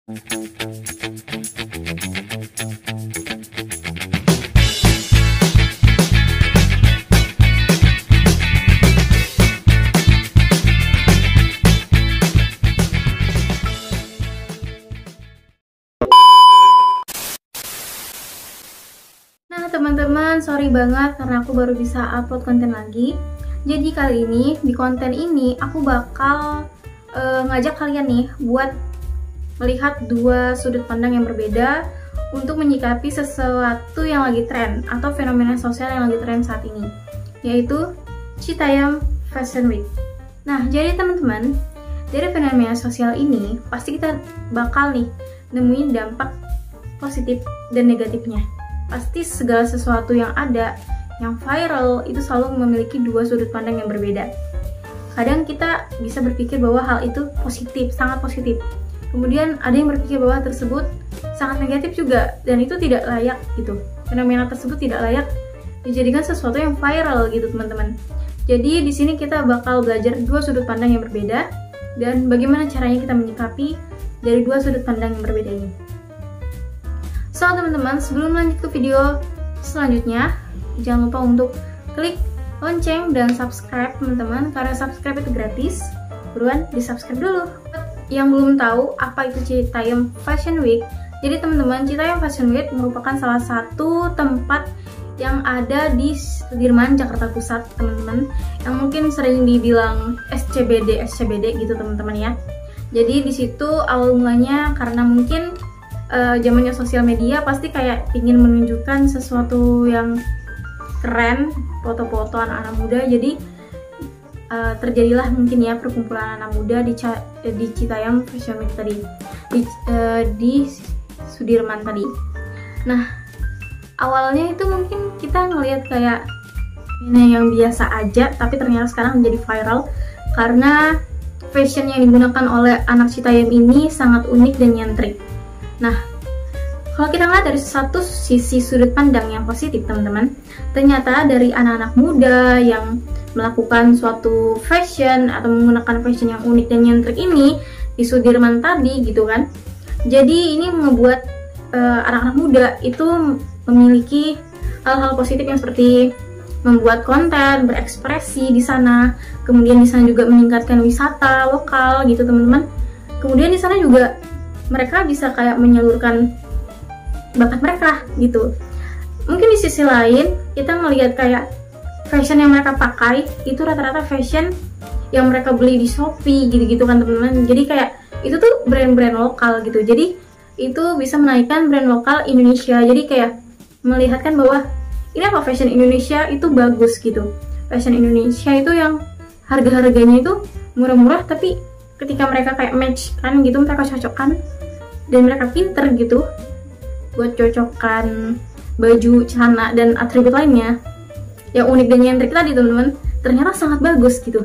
Nah teman-teman, sorry banget karena aku baru bisa upload konten lagi. Jadi kali ini, di konten ini aku bakal ngajak kalian nih buat melihat dua sudut pandang yang berbeda untuk menyikapi sesuatu yang lagi tren atau fenomena sosial yang lagi tren saat ini, yaitu Citayam Fashion Week. Nah, jadi teman-teman, dari fenomena sosial ini pasti kita bakal nih nemuin dampak positif dan negatifnya. Pasti segala sesuatu yang ada, yang viral, itu selalu memiliki dua sudut pandang yang berbeda. Kadang kita bisa berpikir bahwa hal itu positif, sangat positif. Kemudian ada yang berpikir bahwa tersebut sangat negatif juga, dan itu tidak layak gitu. Fenomena tersebut tidak layak dijadikan sesuatu yang viral gitu teman-teman. Jadi di sini kita bakal belajar dua sudut pandang yang berbeda, dan bagaimana caranya kita menyikapi dari dua sudut pandang yang berbeda ini. So teman-teman, sebelum lanjut ke video selanjutnya, jangan lupa untuk klik lonceng dan subscribe teman-teman, karena subscribe itu gratis. Buruan di subscribe dulu. Yang belum tahu apa itu Citayam Fashion Week, jadi teman-teman, Citayam Fashion Week merupakan salah satu tempat yang ada di Sudirman, Jakarta Pusat teman-teman, yang mungkin sering dibilang SCBD gitu teman-teman ya. Jadi di situ awal mulanya karena mungkin zamannya sosial media, pasti kayak ingin menunjukkan sesuatu yang keren, foto-foto anak-anak muda. Jadi terjadilah mungkin ya perkumpulan anak muda di Citayam Fashion Week tadi, di Sudirman tadi. Nah, awalnya itu mungkin kita ngelihat kayak ini yang biasa aja, tapi ternyata sekarang menjadi viral karena fashion yang digunakan oleh anak Citayam ini sangat unik dan nyentrik. Nah, kalau kita lihat dari satu sisi sudut pandang yang positif teman-teman, ternyata dari anak-anak muda yang melakukan suatu fashion atau menggunakan fashion yang unik dan nyentrik ini di Sudirman tadi gitu kan. Jadi ini membuat anak-anak muda itu memiliki hal-hal positif yang seperti membuat konten, berekspresi di sana. Kemudian di sana juga meningkatkan wisata lokal gitu teman-teman. Kemudian di sana juga mereka bisa kayak menyalurkan bakat mereka gitu. Mungkin di sisi lain kita melihat kayak fashion yang mereka pakai itu rata-rata fashion yang mereka beli di Shopee gitu-gitu kan teman-teman. Jadi kayak itu tuh brand-brand lokal gitu. Jadi itu bisa menaikkan brand lokal Indonesia. Jadi kayak melihatkan bahwa ini apa, fashion Indonesia itu bagus gitu. Fashion Indonesia itu yang harga-harganya itu murah-murah, tapi ketika mereka kayak match kan gitu, mereka cocokkan dan mereka pinter gitu buat cocokkan baju, celana, dan atribut lainnya yang unik dan nyentrik tadi teman-teman, ternyata sangat bagus gitu.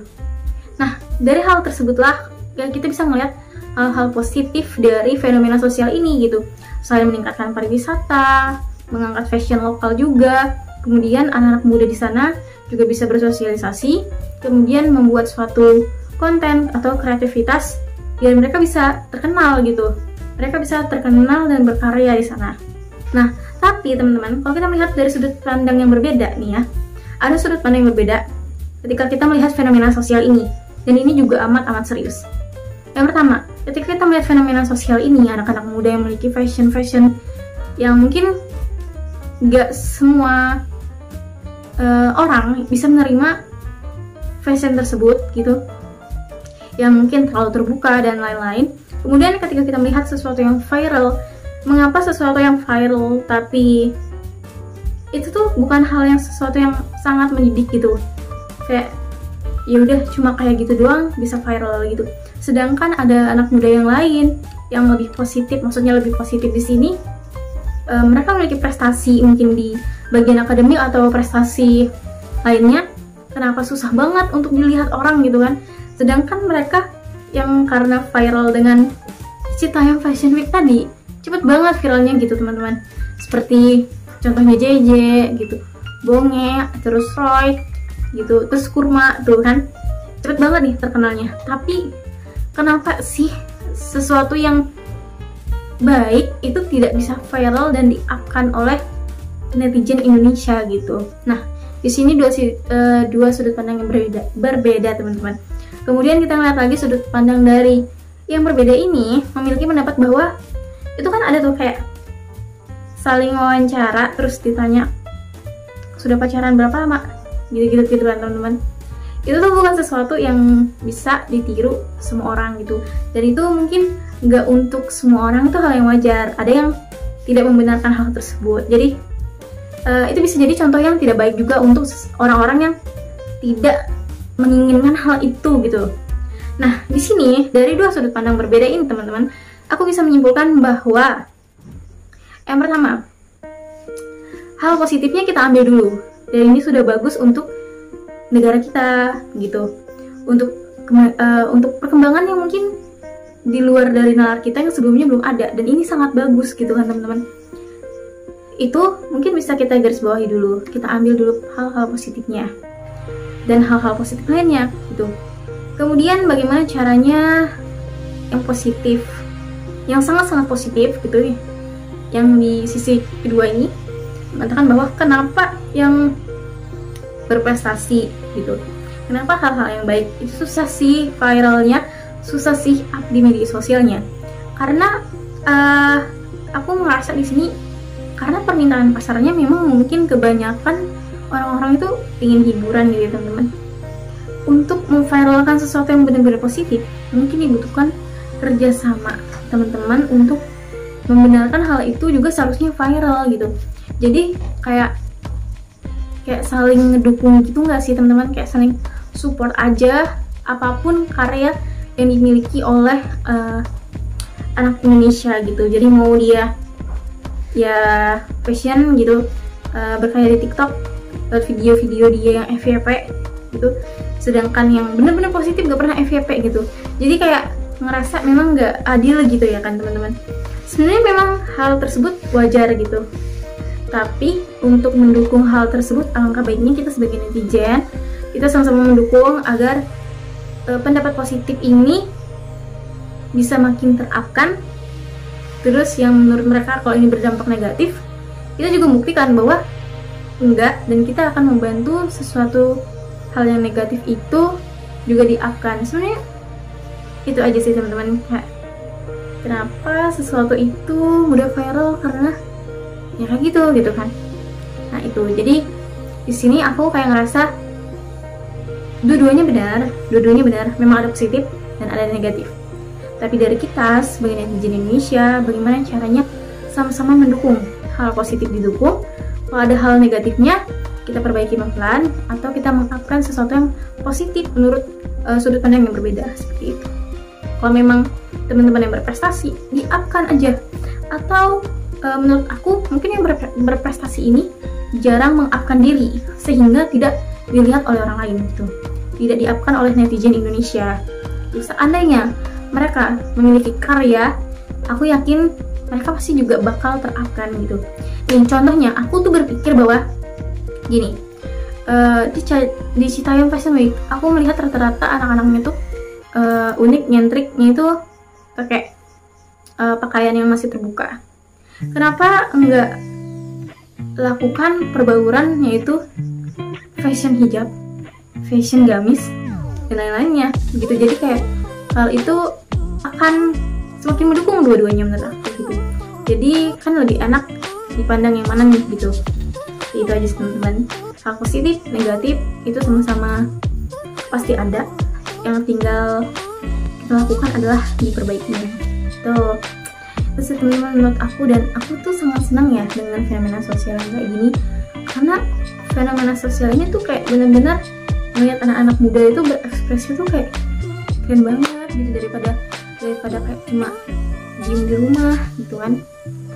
Nah, dari hal tersebutlah ya kita bisa melihat hal-hal positif dari fenomena sosial ini gitu. Selain meningkatkan pariwisata, mengangkat fashion lokal juga, kemudian anak-anak muda di sana juga bisa bersosialisasi, kemudian membuat suatu konten atau kreativitas biar mereka bisa terkenal gitu. Mereka bisa terkenal dan berkarya di sana. Nah, tapi teman-teman, kalau kita melihat dari sudut pandang yang berbeda nih ya, ada sudut pandang yang berbeda ketika kita melihat fenomena sosial ini, dan ini juga amat serius. Yang pertama, ketika kita melihat fenomena sosial ini, anak-anak muda yang memiliki fashion yang mungkin nggak semua orang bisa menerima fashion tersebut gitu, yang mungkin terlalu terbuka dan lain-lain. Kemudian ketika kita melihat sesuatu yang viral, mengapa sesuatu yang viral tapi itu tuh bukan hal yang sesuatu yang sangat mendidik gitu, kayak ya udah cuma kayak gitu doang bisa viral gitu. Sedangkan ada anak muda yang lain yang lebih positif, maksudnya lebih positif di sini, mereka memiliki prestasi mungkin di bagian akademik atau prestasi lainnya, kenapa susah banget untuk dilihat orang gitu kan. Sedangkan mereka yang karena viral dengan Citayam Fashion Week tadi, cepet banget viralnya gitu teman-teman. Seperti contohnya JJ gitu, Bonge, terus Roy gitu, terus Kurma tuh kan, cepet banget nih terkenalnya. Tapi kenapa sih sesuatu yang baik itu tidak bisa viral dan di-up-kan oleh netizen Indonesia gitu. Nah, di sini dua sudut pandang yang berbeda teman-teman. Kemudian kita lihat lagi sudut pandang dari yang berbeda ini memiliki pendapat bahwa itu kan ada tuh kayak saling wawancara terus ditanya sudah pacaran berapa lama, gitu kan teman-teman. Itu tuh bukan sesuatu yang bisa ditiru semua orang gitu, dan itu mungkin nggak untuk semua orang itu hal yang wajar. Ada yang tidak membenarkan hal tersebut, jadi itu bisa jadi contoh yang tidak baik juga untuk orang-orang yang tidak menginginkan hal itu gitu. Nah, di sini dari dua sudut pandang berbeda ini teman-teman, aku bisa menyimpulkan bahwa yang pertama, hal positifnya kita ambil dulu, dan ini sudah bagus untuk negara kita gitu, untuk perkembangan yang mungkin di luar dari nalar kita yang sebelumnya belum ada, dan ini sangat bagus gitu kan teman-teman. Itu mungkin bisa kita garis bawahi dulu, kita ambil dulu hal-hal positifnya dan hal-hal positif lainnya gitu. Kemudian bagaimana caranya yang positif, yang sangat-sangat positif gitu, yang di sisi kedua ini mengatakan bahwa kenapa yang berprestasi gitu, kenapa hal-hal yang baik itu susah sih viralnya, susah sih up di media sosialnya. Karena aku merasa di sini karena permintaan pasarnya memang mungkin kebanyakan orang-orang itu ingin hiburan gitu ya teman-teman. Untuk memviralkan sesuatu yang benar-benar positif mungkin dibutuhkan kerjasama teman-teman untuk membenarkan hal itu juga seharusnya viral gitu. Jadi kayak saling ngedukung gitu nggak sih teman-teman, kayak saling support aja apapun karya yang dimiliki oleh anak Indonesia gitu. Jadi mau dia ya fashion gitu, berkarya di TikTok, video-video dia yang FYP gitu, sedangkan yang bener-bener positif gak pernah FYP gitu. Jadi kayak ngerasa memang gak adil gitu ya kan teman-teman. Sebenarnya memang hal tersebut wajar gitu, tapi untuk mendukung hal tersebut alangkah baiknya kita sebagai netizen, kita sama-sama mendukung agar pendapat positif ini bisa makin terapkan. Terus yang menurut mereka kalau ini berdampak negatif, kita juga buktikan bahwa enggak, dan kita akan membantu sesuatu hal yang negatif itu juga diupkan. Sebenarnya itu aja sih teman-teman, kenapa sesuatu itu mudah viral, karena ya kayak gitu kan. Nah itu, jadi di sini aku kayak ngerasa dua-duanya benar, memang ada positif dan ada negatif. Tapi dari kita sebagai netizen Indonesia, bagaimana caranya sama-sama mendukung hal positif didukung, kalau ada hal negatifnya kita perbaiki pelan, atau kita mengupkan sesuatu yang positif menurut sudut pandang yang berbeda seperti itu. Kalau memang teman-teman yang berprestasi, di-upkan aja. Atau menurut aku mungkin yang berprestasi ini jarang mengupkan diri sehingga tidak dilihat oleh orang lain gitu, tidak di-upkan oleh netizen Indonesia. Terus seandainya mereka memiliki karya, aku yakin mereka pasti juga bakal terupkan gitu. Nih contohnya, aku tuh berpikir bahwa gini, di Citayam Fashion Week aku melihat rata-rata anak-anaknya tuh unik, nyentriknya itu pakai pakaian yang masih terbuka. Kenapa enggak lakukan perbauran, yaitu fashion hijab, fashion gamis, dan lain-lainnya gitu. Jadi kayak hal itu akan semakin mendukung dua-duanya menurut aku gitu. Jadi kan lebih enak dipandang yang mana nih gitu. Itu aja sih teman-teman. Hal positif, negatif itu sama-sama pasti ada. Yang tinggal kita lakukan adalah diperbaikinya. Tuh. Terus teman-teman, menurut aku, dan aku tuh sangat senang ya dengan fenomena sosial yang kayak gini, karena fenomena sosial ini tuh kayak benar-benar melihat anak-anak muda itu berekspresi tuh kayak keren banget gitu, daripada kayak cuma diem di rumah gitu kan,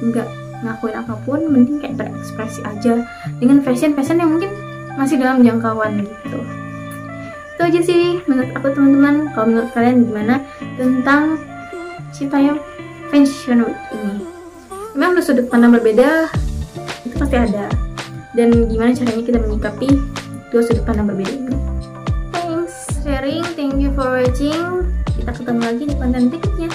nggak ngakuin apapun, mending kayak berekspresi aja dengan fashion yang mungkin masih dalam jangkauan gitu. Itu aja sih menurut aku teman-teman. Kalau menurut kalian gimana tentang Citayam Fashion Week ini? Memang sudut pandang berbeda itu pasti ada, dan gimana caranya kita menyikapi dua sudut pandang berbeda ini. Thanks sharing, thank you for watching. Kita ketemu lagi di konten berikutnya.